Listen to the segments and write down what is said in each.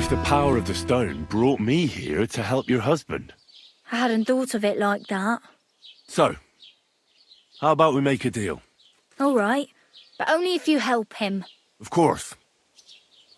if the power of the stone brought me here to help your husband. I hadn't thought of it like that. So, how about we make a deal? All right, but only if you help him. Of course.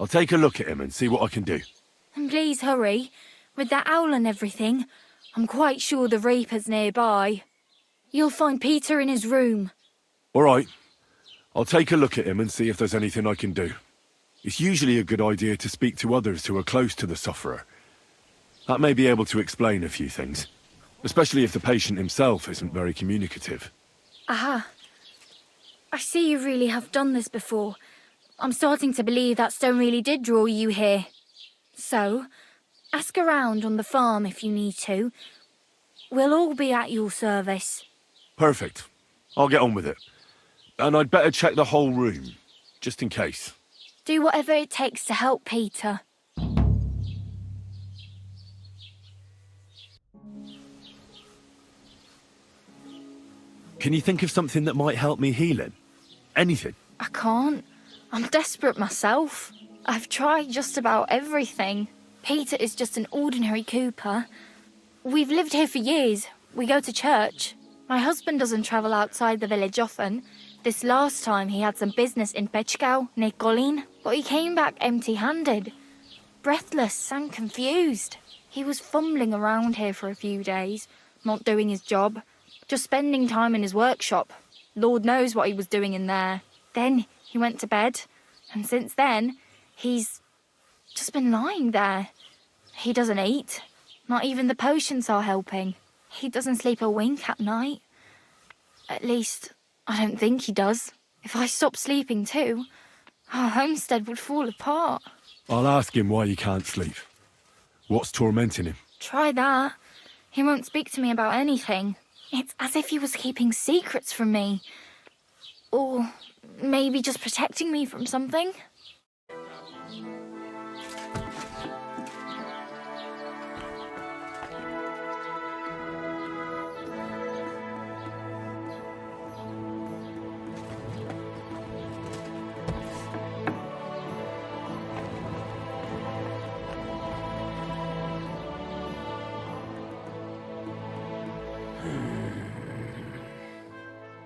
I'll take a look at him and see what I can do. And please hurry. With that owl and everything, I'm quite sure the Reaper's nearby. You'll find Peter in his room. All right. I'll take a look at him and see if there's anything I can do. It's usually a good idea to speak to others who are close to the sufferer. That may be able to explain a few things, especially if the patient himself isn't very communicative. Aha. I see you really have done this before. I'm starting to believe that stone really did draw you here. So, ask around on the farm if you need to. We'll all be at your service. Perfect. I'll get on with it. And I'd better check the whole room, just in case. Do whatever it takes to help Peter. Can you think of something that might help me heal him? Anything? I can't. I'm desperate myself. I've tried just about everything. Peter is just an ordinary cooper. We've lived here for years. We go to church. My husband doesn't travel outside the village often. This last time he had some business in Pechkau, near Kolin, but he came back empty-handed. Breathless and confused. He was fumbling around here for a few days, not doing his job, just spending time in his workshop. Lord knows what he was doing in there. Then he went to bed, and since then, he's just been lying there. He doesn't eat. Not even the potions are helping. He doesn't sleep a wink at night. At least, I don't think he does. If I stopped sleeping too, our homestead would fall apart. I'll ask him why he can't sleep. What's tormenting him? Try that. He won't speak to me about anything. It's as if he was keeping secrets from me. Or maybe just protecting me from something.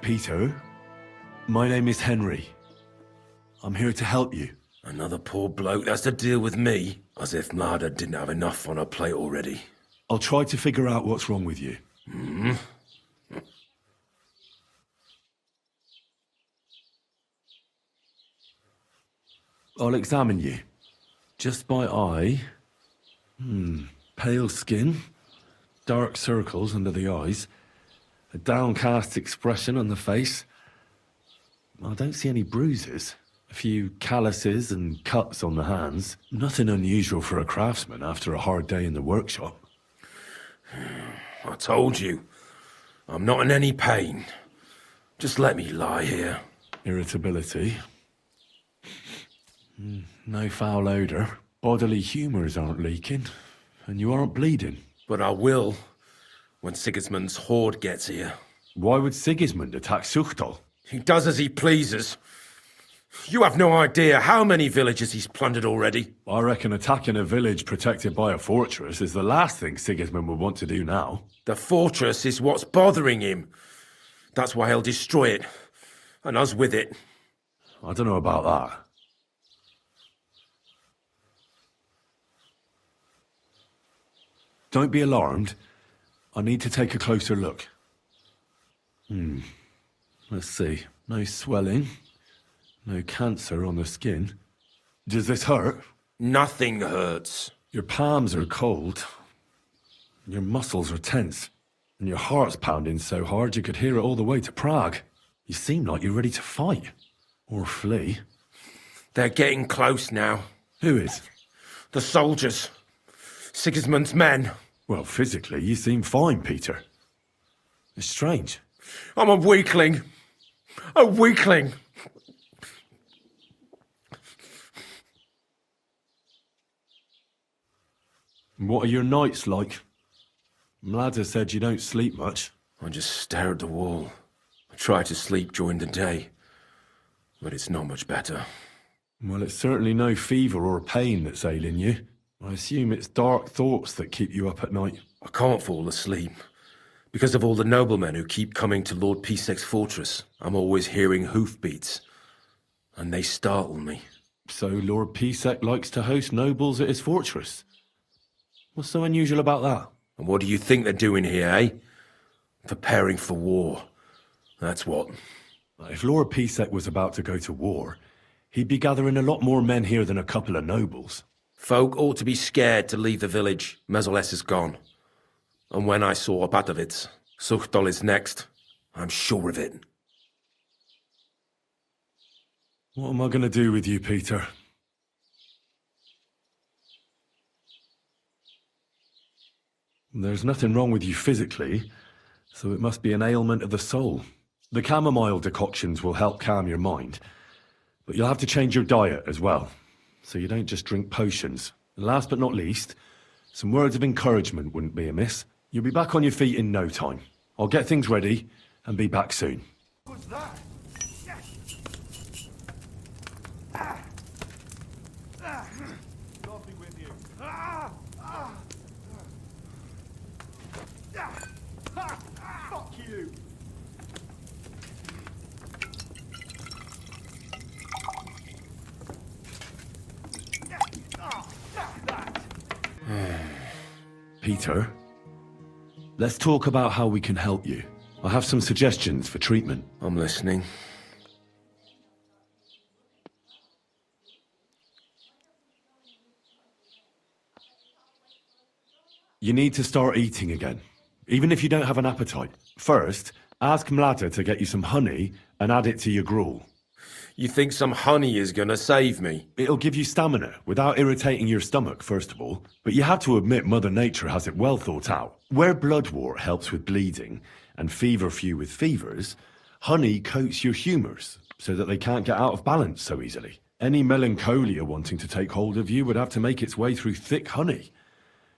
Peter, my name is Henry. I'm here to help you. Another poor bloke that's to deal with me, as if Mlada didn't have enough on her plate already. I'll try to figure out what's wrong with you. I'll examine you. Just by eye. Pale skin. Dark circles under the eyes. A downcast expression on the face. I don't see any bruises. A few calluses and cuts on the hands. Nothing unusual for a craftsman after a hard day in the workshop. I told you, I'm not in any pain. Just let me lie here. Irritability. No foul odour. Bodily humours aren't leaking. And you aren't bleeding. But I will, when Sigismund's horde gets here. Why would Sigismund attack Suchdol? He does as he pleases. You have no idea how many villages he's plundered already. I reckon attacking a village protected by a fortress is the last thing Sigismund would want to do now. The fortress is what's bothering him. That's why he'll destroy it, and us with it. I don't know about that. Don't be alarmed. I need to take a closer look. Let's see. No swelling. No cancer on the skin. Does this hurt? Nothing hurts. Your palms are cold. Your muscles are tense. And your heart's pounding so hard you could hear it all the way to Prague. You seem like you're ready to fight. Or flee. They're getting close now. Who is? The soldiers. Sigismund's men. Well, physically, you seem fine, Peter. It's strange. I'm a weakling. A weakling. What are your nights like? Mlada said you don't sleep much. I just stare at the wall. I try to sleep during the day, but it's not much better. Well, it's certainly no fever or pain that's ailing you. I assume it's dark thoughts that keep you up at night. I can't fall asleep. Because of all the noblemen who keep coming to Lord Pisek's fortress, I'm always hearing hoofbeats. And they startle me. So Lord Pisek likes to host nobles at his fortress. What's so unusual about that? And what do you think they're doing here, eh? Preparing for war. That's what. If Lord Pisek was about to go to war, he'd be gathering a lot more men here than a couple of nobles. Folk ought to be scared to leave the village. Mezoles is gone. And when I saw Abatovitz, Suchdol is next. I'm sure of it. What am I going to do with you, Peter? There's nothing wrong with you physically, so it must be an ailment of the soul. The chamomile decoctions will help calm your mind, but you'll have to change your diet as well, so you don't just drink potions. And last but not least, some words of encouragement wouldn't be amiss. You'll be back on your feet in no time. I'll get things ready and be back soon. What's that? Nothing with you. Fuck you. Peter, let's talk about how we can help you. I have some suggestions for treatment. I'm listening. You need to start eating again, even if you don't have an appetite. First, ask Mlada to get you some honey and add it to your gruel. You think some honey is gonna save me? It'll give you stamina without irritating your stomach, first of all. But you have to admit Mother Nature has it well thought out. Where bloodwort helps with bleeding and feverfew with fevers, honey coats your humours so that they can't get out of balance so easily. Any melancholia wanting to take hold of you would have to make its way through thick honey,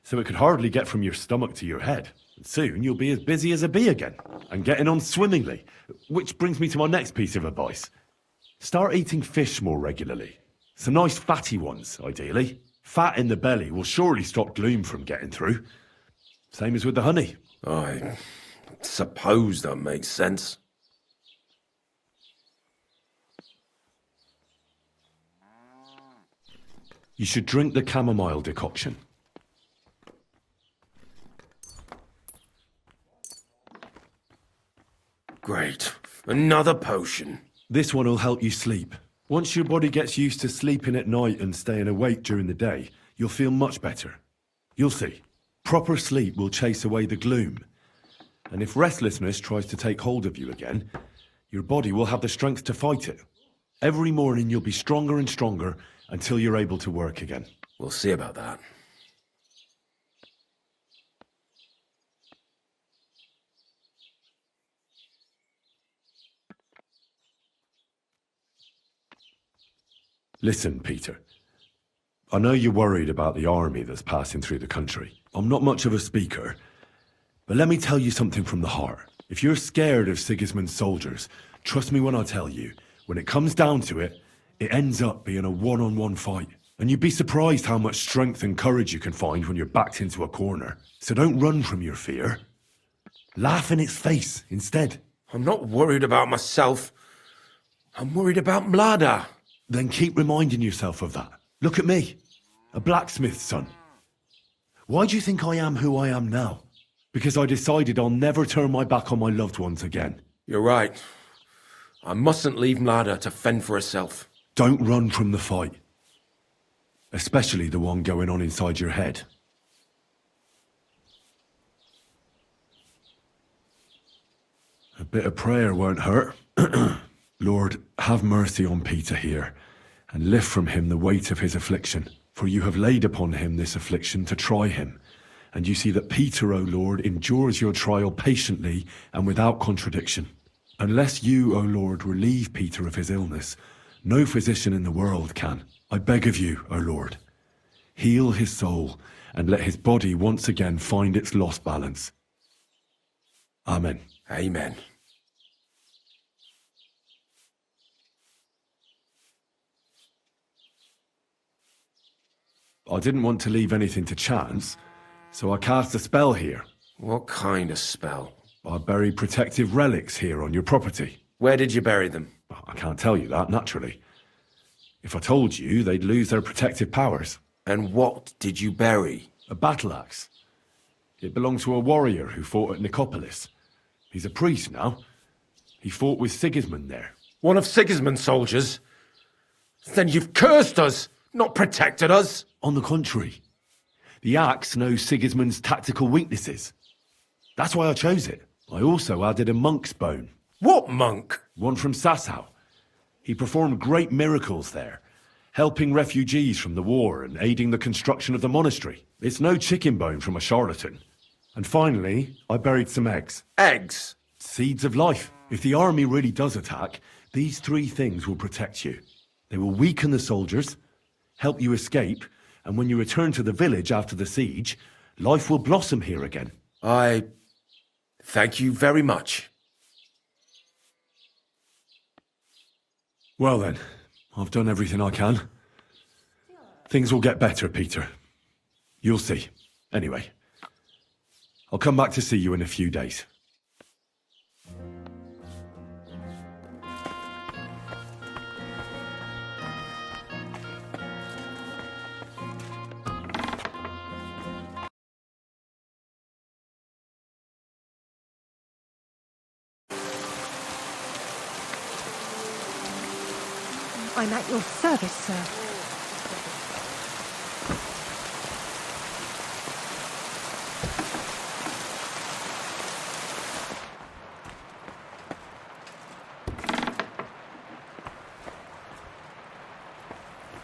so it could hardly get from your stomach to your head. And soon you'll be as busy as a bee again, and getting on swimmingly. Which brings me to my next piece of advice. Start eating fish more regularly. Some nice fatty ones, ideally. Fat in the belly will surely stop gloom from getting through. Same as with the honey. I suppose that makes sense. You should drink the chamomile decoction. Great. Another potion. This one will help you sleep. Once your body gets used to sleeping at night and staying awake during the day, you'll feel much better. You'll see. Proper sleep will chase away the gloom. And if restlessness tries to take hold of you again, your body will have the strength to fight it. Every morning you'll be stronger and stronger until you're able to work again. We'll see about that. Listen, Peter. I know you're worried about the army that's passing through the country. I'm not much of a speaker, but let me tell you something from the heart. If you're scared of Sigismund's soldiers, trust me when I tell you, when it comes down to it, it ends up being a one-on-one fight. And you'd be surprised how much strength and courage you can find when you're backed into a corner. So don't run from your fear. Laugh in its face instead. I'm not worried about myself. I'm worried about Mlada. Then keep reminding yourself of that. Look at me, a blacksmith's son. Why do you think I am who I am now? Because I decided I'll never turn my back on my loved ones again. You're right. I mustn't leave Mlada to fend for herself. Don't run from the fight. Especially the one going on inside your head. A bit of prayer won't hurt. Lord, have mercy on Peter here, and lift from him the weight of his affliction. For you have laid upon him this affliction to try him. And you see that Peter, O Lord, endures your trial patiently and without contradiction. Unless you, O Lord, relieve Peter of his illness, no physician in the world can. I beg of you, O Lord, heal his soul and let his body once again find its lost balance. Amen. Amen. I didn't want to leave anything to chance, so I cast a spell here. What kind of spell? I buried protective relics here on your property. Where did you bury them? I can't tell you that, naturally. If I told you, they'd lose their protective powers. And what did you bury? A battle axe. It belonged to a warrior who fought at Nicopolis. He's a priest now. He fought with Sigismund there. One of Sigismund's soldiers? Then you've cursed us, not protected us. On the contrary, the axe knows Sigismund's tactical weaknesses. That's why I chose it. I also added a monk's bone. What monk? One from Sasau. He performed great miracles there, helping refugees from the war and aiding the construction of the monastery. It's no chicken bone from a charlatan. And finally, I buried some eggs. Eggs? Seeds of life. If the army really does attack, these 3 things will protect you. They will weaken the soldiers, help you escape, and when you return to the village after the siege, life will blossom here again. I thank you very much. Well then, I've done everything I can. Things will get better, Peter. You'll see. Anyway, I'll come back to see you in a few days. I'm at your service, sir.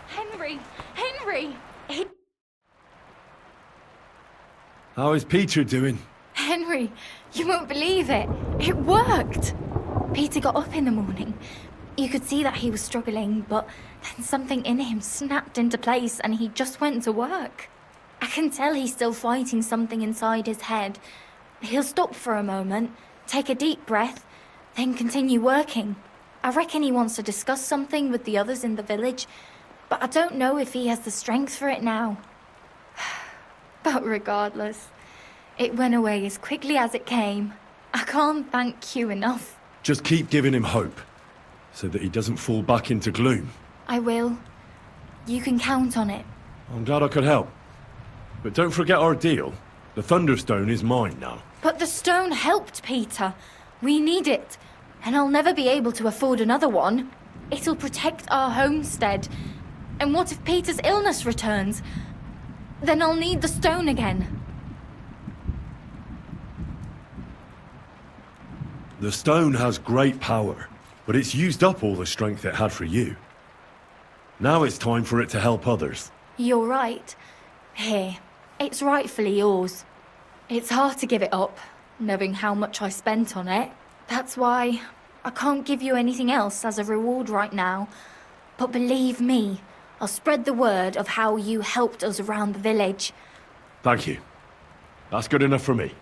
Henry! Henry! How is Peter doing? Henry, you won't believe it. It worked! Peter got up in the morning. You could see that he was struggling, but then something in him snapped into place and he just went to work. I can tell he's still fighting something inside his head. He'll stop for a moment, take a deep breath, then continue working. I reckon he wants to discuss something with the others in the village, but I don't know if he has the strength for it now. But regardless, it went away as quickly as it came. I can't thank you enough. Just keep giving him hope, so that he doesn't fall back into gloom. I will. You can count on it. I'm glad I could help. But don't forget our deal. The Thunderstone is mine now. But the stone helped, Peter. We need it. And I'll never be able to afford another one. It'll protect our homestead. And what if Peter's illness returns? Then I'll need the stone again. The stone has great power, but it's used up all the strength it had for you. Now it's time for it to help others. You're right. Here, it's rightfully yours. It's hard to give it up, knowing how much I spent on it. That's why I can't give you anything else as a reward right now. But believe me, I'll spread the word of how you helped us around the village. Thank you. That's good enough for me.